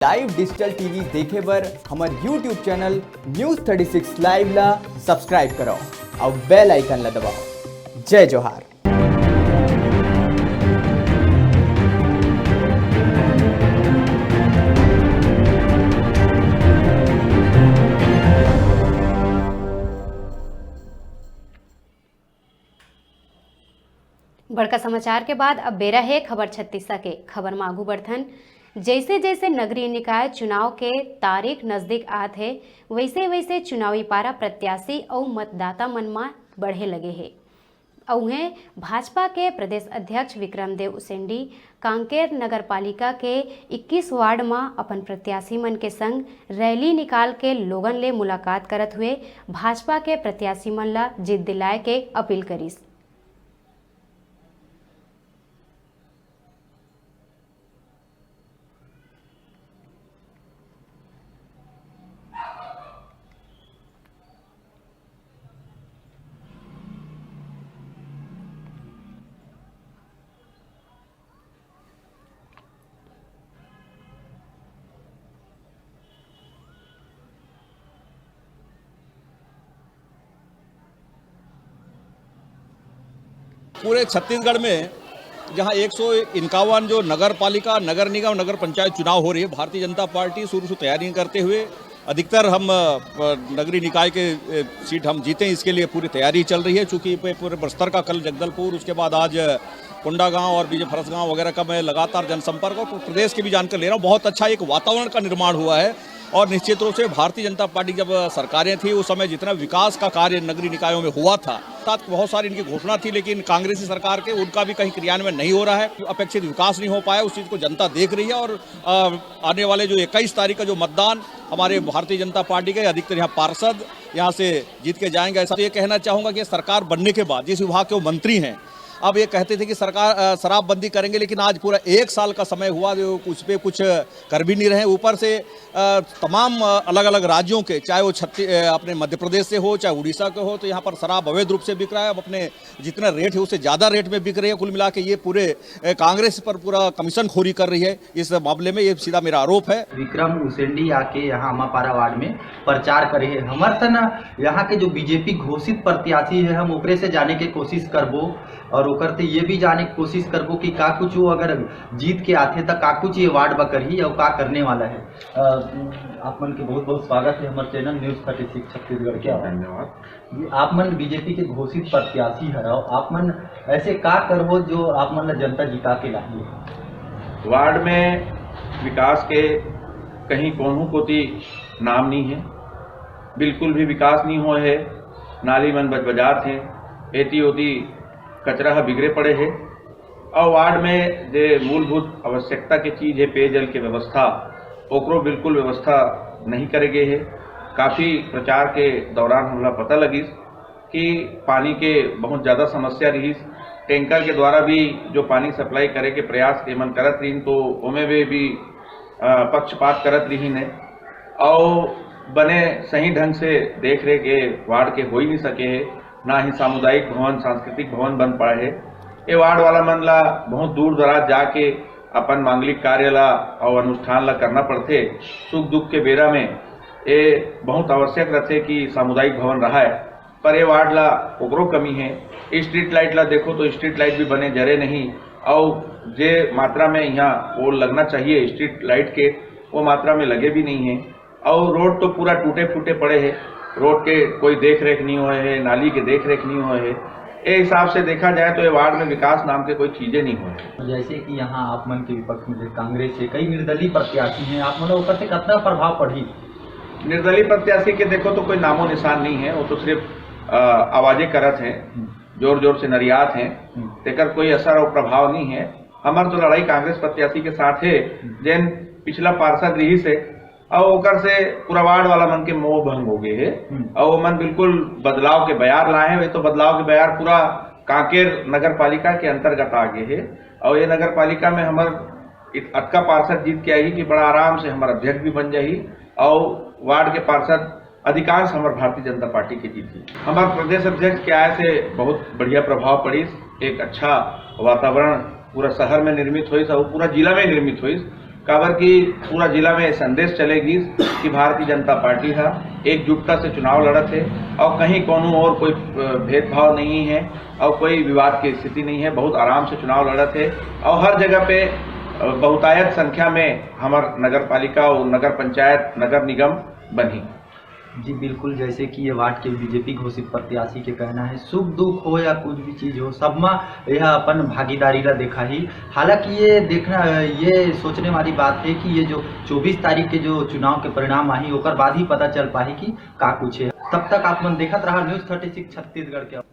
Live digital TV देखे बर हमार यूट्यूब चैनल न्यूज़ 36 लाइव ला सब्सक्राइब करो और बेल आइकन ला दबाओ। जय जोहार। बड़का समाचार के बाद अब बेरा है खबर छत्तीसा के। खबर में आगू बढ़थन। जैसे जैसे नगरीय निकाय चुनाव के तारीख नजदीक आत है, वैसे वैसे चुनावी पारा प्रत्याशी और मतदाता मन में बढ़े लगे है। उन्हें भाजपा के प्रदेश अध्यक्ष विक्रमदेव उसेंडी कांकेर नगर पालिका के 21 वार्ड में अपन प्रत्याशी मन के संग रैली निकाल के लोगन ले मुलाकात करत हुए भाजपा के प्रत्याशी मन ला जीत दिलाए के अपील करीस। पूरे छत्तीसगढ़ में जहां 151 जो नगर पालिका, नगर निगम, नगर पंचायत चुनाव हो रही है, भारतीय जनता पार्टी शुरू से तैयारी करते हुए अधिकतर हम नगरीय निकाय के सीट हम जीते, इसके लिए पूरी तैयारी चल रही है। चूँकि पूरे बस्तर का कल जगदलपुर, उसके बाद आज कोंडागांव और बीजे फरसगांव वगैरह का मैं लगातार जनसंपर्क और प्रदेश की भी जानकारी ले रहा हूँ। बहुत अच्छा एक वातावरण का निर्माण हुआ है और निश्चित रूप से भारतीय जनता पार्टी जब सरकारें थी उस समय जितना विकास का कार्य नगरीय निकायों में हुआ था, साथ बहुत सारी इनकी घोषणा थी, लेकिन कांग्रेसी सरकार के उनका भी कहीं क्रियान्वयन नहीं हो रहा है। अपेक्षित विकास नहीं हो पाया, उस चीज़ को जनता देख रही है। और आने वाले जो 21 तारीख का जो मतदान हमारे भारतीय जनता पार्टी के अधिकतर यहाँ पार्षद यहाँ से जीत के जाएंगे। ऐसा ये कहना चाहूँगा कि सरकार बनने के बाद जिस विभाग के वो मंत्री हैं, अब ये कहते थे कि सरकार शराबबंदी करेंगे, लेकिन आज पूरा 1 साल का समय हुआ जो कुछ पे कुछ कर भी नहीं रहे। ऊपर से तमाम अलग अलग राज्यों के, चाहे वो अपने मध्य प्रदेश से हो, चाहे उड़ीसा के हो, तो यहाँ पर शराब अवैध रूप से बिक रहा है। अब अपने जितना रेट है उससे ज़्यादा रेट में बिक रही है। कुल मिला के ये पूरे कांग्रेस पर पूरा कमीशन खोरी कर रही है। इस मामले में ये सीधा मेरा आरोप है। विक्रम उसेंडी आके यहाँ अमापारा वार्ड में प्रचार करे है। हमार त ना यहाँ के जो बीजेपी घोषित प्रत्याशी है, हम ओकरे से जाने के कोशिश करबो और ओकर ते ये भी जाने की कोशिश करबो कि का कुछ वो अगर जीत के आते तो का कुछ ये वार्ड बकरही और का करने वाला है। आप मन के बहुत बहुत स्वागत है हमारे चैनल न्यूज़ 36 छत्तीसगढ़ के। धन्यवाद। आप मन बीजेपी के घोषित प्रत्याशी है, आप मन ऐसे का करबो जो आप मन जनता जिता के लाइए। वार्ड में विकास के कहीं कोनू कोती नाम नहीं है, बिल्कुल भी विकास नहीं हुआ है। नाली मन बजबजार थे, एती ओती कचरा बिगड़े पड़े है। और वार्ड में जो मूलभूत आवश्यकता की चीज़ है, पेयजल की व्यवस्था, ओकरो बिल्कुल व्यवस्था नहीं करे गए है। काफ़ी प्रचार के दौरान हमरा पता लगी कि पानी के बहुत ज़्यादा समस्या रही। टैंकर के द्वारा भी जो पानी सप्लाई करे के प्रयास एमन करत रही, तो ओमे भी पक्षपात करत रही ने और बने सही ढंग से देख रेख के वार्ड के हो ही नहीं सके है। ना ही सामुदायिक भवन, सांस्कृतिक भवन बन पाए है। ये वार्ड वाला मन ला बहुत दूर दराज जाके अपन मांगलिक कार्य ला और अनुष्ठान ला करना पड़ते। सुख दुख के बेरा में ये बहुत आवश्यक रहते कि सामुदायिक भवन रहा है, पर ये वार्ड ला ओकरो कमी है। स्ट्रीट लाइट ला देखो तो स्ट्रीट लाइट भी बने जरे नहीं, और जे मात्रा में यहाँ वो लगना चाहिए स्ट्रीट लाइट के, वो मात्रा में लगे भी नहीं है। और रोड तो पूरा टूटे फूटे पड़े हैं, रोड के कोई देख रेख नहीं हुए है, नाली के देख रेख नहीं हुए है। ये हिसाब से देखा जाए तो ये वार्ड में विकास नाम के कोई चीजें नहीं हुई। जैसे कि यहाँ आप मन के विपक्ष में कांग्रेस से कई निर्दलीय प्रत्याशी हैं, आप मन ऊपर से कितना प्रभाव पड़ी? निर्दलीय प्रत्याशी के देखो तो कोई नामो निशान नहीं है, वो तो सिर्फ आवाजें करत हैं, जोर जोर से नरियात हैं, तेकर कोई असर और प्रभाव नहीं है। हमार तो लड़ाई कांग्रेस प्रत्याशी के साथ है, जैन पिछला पार्षद रही से और ओकर से पूरा वार्ड वाला मन के मोह भंग हो गए है और वो मन बिल्कुल बदलाव के बयार लाए हैं। तो बदलाव के बयार पूरा कांकेर नगर पालिका के अंतर्गत आ गए है। और ये नगर पालिका में हमार अटका पार्षद जीत के आई कि बड़ा आराम से हमारा अध्यक्ष भी बन जाही और वार्ड के पार्षद अधिकांश हमारे भारतीय जनता पार्टी के जीती। हमारे प्रदेश अध्यक्ष के आय से बहुत बढ़िया प्रभाव पड़ी। एक अच्छा वातावरण पूरा शहर में निर्मित हुई और पूरा जिला में निर्मित हुई। काबर की पूरा जिला में संदेश चलेगी कि भारतीय जनता पार्टी है एकजुटता से चुनाव लड़त है और कहीं कोनो और कोई भेदभाव नहीं है और कोई विवाद की स्थिति नहीं है। बहुत आराम से चुनाव लड़त है और हर जगह पे बहुतायत संख्या में हमार नगर पालिका और नगर पंचायत नगर निगम बनी। जी बिल्कुल, जैसे कि ये वार्ड के बीजेपी घोषित प्रत्याशी के कहना है सुख दुख हो या कुछ भी चीज हो सब में यह अपन भागीदारी ला देखा ही। हालांकि ये सोचने वाली बात है कि ये जो 24 तारीख के जो चुनाव के परिणाम आई ओकर बाद ही पता चल पाही कि का कुछ है। तब तक आप मन देखत रहा न्यूज़ 36 छत्तीसगढ़ के।